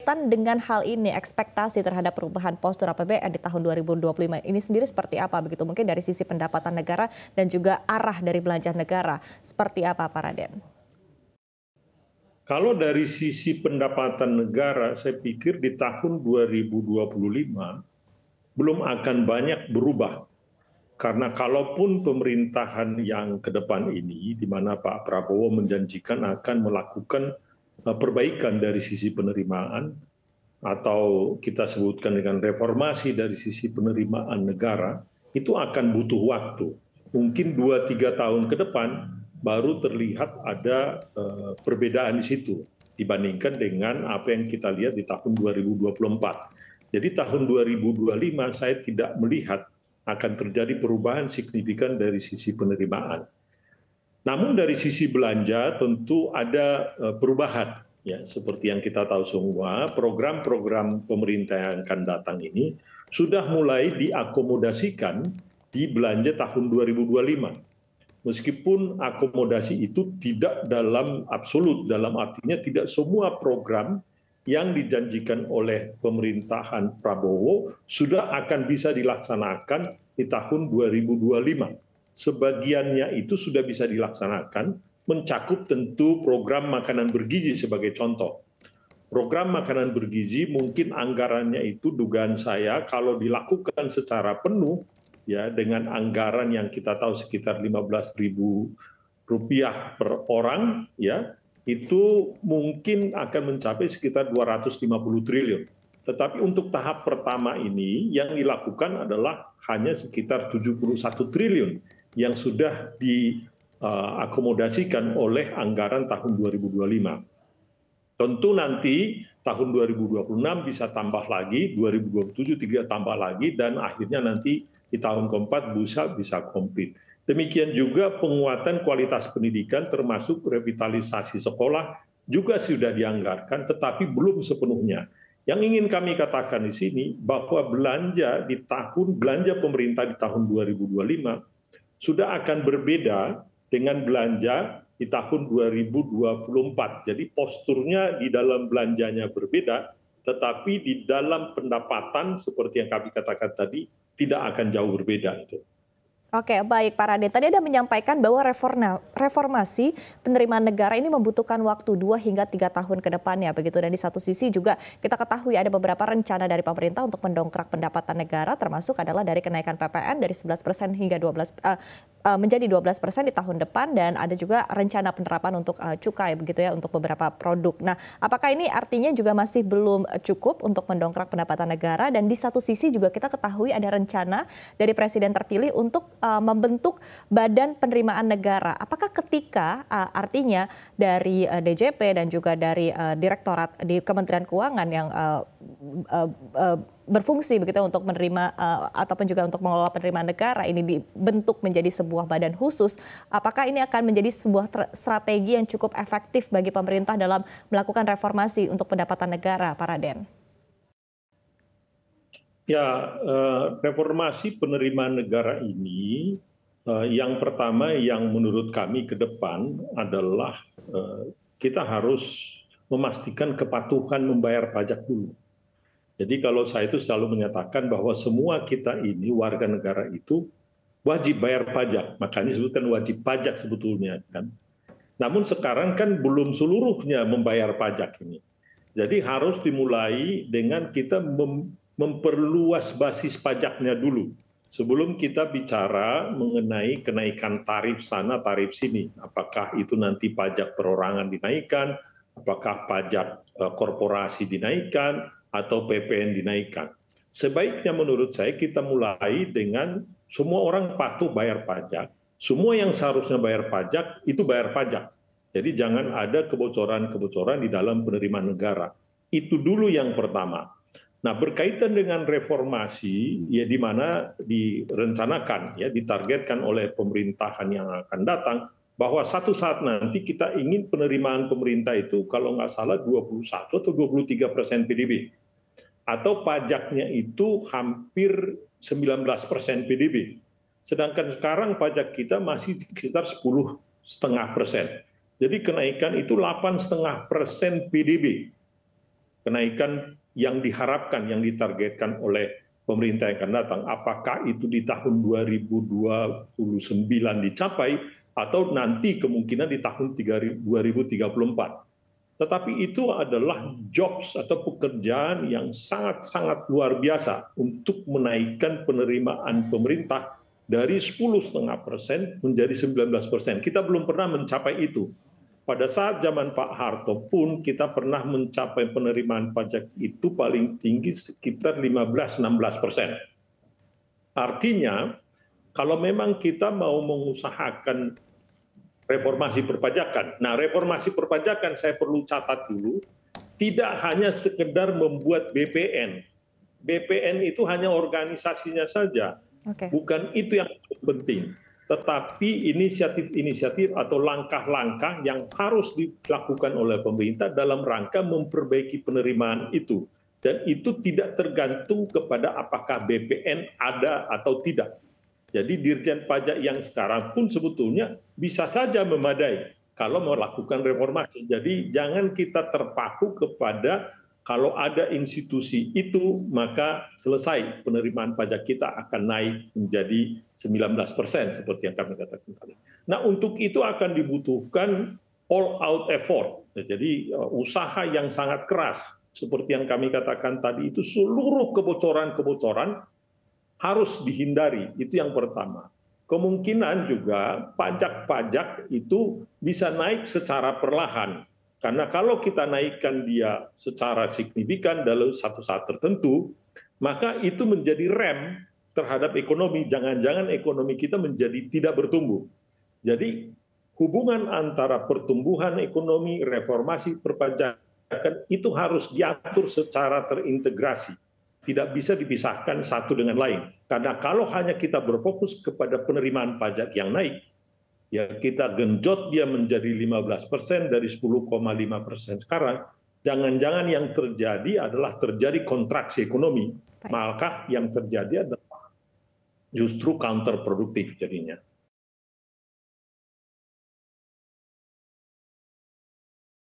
berkaitan dengan hal ini, ekspektasi terhadap perubahan postur APBN di tahun 2025 ini sendiri seperti apa begitu? Mungkin dari sisi pendapatan negara dan juga arah dari belanja negara. Seperti apa, Pak Raden? Kalau dari sisi pendapatan negara, saya pikir di tahun 2025 belum akan banyak berubah. Karena kalaupun pemerintahan yang ke depan ini, di mana Pak Prabowo menjanjikan akan melakukan perbaikan dari sisi penerimaan, atau kita sebutkan dengan reformasi dari sisi penerimaan negara, itu akan butuh waktu. Mungkin 2-3 tahun ke depan baru terlihat ada perbedaan di situ dibandingkan dengan apa yang kita lihat di tahun 2024. Jadi tahun 2025 saya tidak melihat akan terjadi perubahan signifikan dari sisi penerimaan. Namun dari sisi belanja tentu ada perubahan. Ya, seperti yang kita tahu semua, program-program pemerintah yang akan datang ini sudah mulai diakomodasikan di belanja tahun 2025. Meskipun akomodasi itu tidak dalam absolut, dalam artinya tidak semua program yang dijanjikan oleh pemerintahan Prabowo sudah akan bisa dilaksanakan di tahun 2025. Sebagiannya itu sudah bisa dilaksanakan, mencakup tentu program makanan bergizi sebagai contoh. Program makanan bergizi mungkin anggarannya itu dugaan saya kalau dilakukan secara penuh ya dengan anggaran yang kita tahu sekitar 15.000 rupiah per orang ya itu mungkin akan mencapai sekitar 250 triliun. Tetapi untuk tahap pertama ini yang dilakukan adalah hanya sekitar 71 triliun yang sudah diakomodasikan oleh anggaran tahun 2025. Tentu nanti tahun 2026 bisa tambah lagi, 2027 tidak tambah lagi, dan akhirnya nanti di tahun keempat bisa komplit. Demikian juga penguatan kualitas pendidikan termasuk revitalisasi sekolah juga sudah dianggarkan, tetapi belum sepenuhnya. Yang ingin kami katakan di sini bahwa belanja pemerintah di tahun 2025 sudah akan berbeda dengan belanja di tahun 2024. Jadi posturnya di dalam belanjanya berbeda, tetapi di dalam pendapatan seperti yang kami katakan tadi tidak akan jauh berbeda itu. Oke, baik Pak Raden. Tadi Anda menyampaikan bahwa reformasi penerimaan negara ini membutuhkan waktu 2 hingga 3 tahun ke depannya begitu. Dan di satu sisi juga kita ketahui ada beberapa rencana dari pemerintah untuk mendongkrak pendapatan negara, termasuk adalah dari kenaikan PPN dari 11% hingga menjadi 12% di tahun depan, dan ada juga rencana penerapan untuk cukai begitu ya untuk beberapa produk. Nah, apakah ini artinya juga masih belum cukup untuk mendongkrak pendapatan negara? Dan di satu sisi juga kita ketahui ada rencana dari presiden terpilih untuk membentuk badan penerimaan negara. Apakah ketika artinya dari DJP dan juga dari direktorat di Kementerian Keuangan yang berfungsi begitu untuk menerima ataupun juga untuk mengelola penerimaan negara ini dibentuk menjadi sebuah badan khusus, apakah ini akan menjadi sebuah strategi yang cukup efektif bagi pemerintah dalam melakukan reformasi untuk pendapatan negara, Pak Raden? Ya, reformasi penerimaan negara ini yang pertama yang menurut kami ke depan adalah kita harus memastikan kepatuhan membayar pajak dulu. Jadi kalau saya itu selalu menyatakan bahwa semua kita ini warga negara itu wajib bayar pajak, makanya disebutkan wajib pajak sebetulnya kan. Namun sekarang kan belum seluruhnya membayar pajak ini. Jadi harus dimulai dengan kita memperluas basis pajaknya dulu. Sebelum kita bicara mengenai kenaikan tarif sana, tarif sini. Apakah itu nanti pajak perorangan dinaikkan, apakah pajak korporasi dinaikkan, atau PPN dinaikkan. Sebaiknya menurut saya kita mulai dengan semua orang patuh bayar pajak. Semua yang seharusnya bayar pajak, itu bayar pajak. Jadi jangan ada kebocoran-kebocoran di dalam penerimaan negara. Itu dulu yang pertama. Nah, berkaitan dengan reformasi, ya di mana direncanakan, ya ditargetkan oleh pemerintahan yang akan datang, bahwa satu saat nanti kita ingin penerimaan pemerintah itu kalau nggak salah 21 atau 23% PDB. Atau pajaknya itu hampir 19% PDB. Sedangkan sekarang pajak kita masih sekitar 10,5%. Jadi kenaikan itu 8,5% PDB. kenaikan yang diharapkan, yang ditargetkan oleh pemerintah yang akan datang. Apakah itu di tahun 2029 dicapai atau nanti kemungkinan di tahun 2034. Tetapi itu adalah jobs atau pekerjaan yang sangat-sangat luar biasa untuk menaikkan penerimaan pemerintah dari 10,5% menjadi 19%. Kita belum pernah mencapai itu. Pada saat zaman Pak Harto pun kita pernah mencapai penerimaan pajak itu paling tinggi sekitar 15-16%. Artinya, kalau memang kita mau mengusahakan reformasi perpajakan. Nah, reformasi perpajakan saya perlu catat dulu, tidak hanya sekedar membuat BPN. BPN itu hanya organisasinya saja, bukan itu yang penting. Tetapi inisiatif-inisiatif atau langkah-langkah yang harus dilakukan oleh pemerintah dalam rangka memperbaiki penerimaan itu. Dan itu tidak tergantung kepada apakah BPN ada atau tidak. Jadi Dirjen Pajak yang sekarang pun sebetulnya bisa saja memadai kalau melakukan reformasi. Jadi jangan kita terpaku kepada kalau ada institusi itu maka selesai penerimaan pajak kita akan naik menjadi 19% seperti yang kami katakan tadi. Nah, untuk itu akan dibutuhkan all out effort. Jadi usaha yang sangat keras seperti yang kami katakan tadi itu seluruh kebocoran-kebocoran harus dihindari, itu yang pertama. Kemungkinan juga pajak-pajak itu bisa naik secara perlahan. Karena kalau kita naikkan dia secara signifikan dalam satu saat tertentu, maka itu menjadi rem terhadap ekonomi. Jangan-jangan ekonomi kita menjadi tidak bertumbuh. Jadi hubungan antara pertumbuhan ekonomi, reformasi perpajakan itu harus diatur secara terintegrasi. Tidak bisa dipisahkan satu dengan lain. Karena kalau hanya kita berfokus kepada penerimaan pajak yang naik, ya kita genjot dia menjadi 15% dari 10,5% sekarang, jangan-jangan yang terjadi adalah terjadi kontraksi ekonomi. Maka yang terjadi adalah justru counterproduktif jadinya.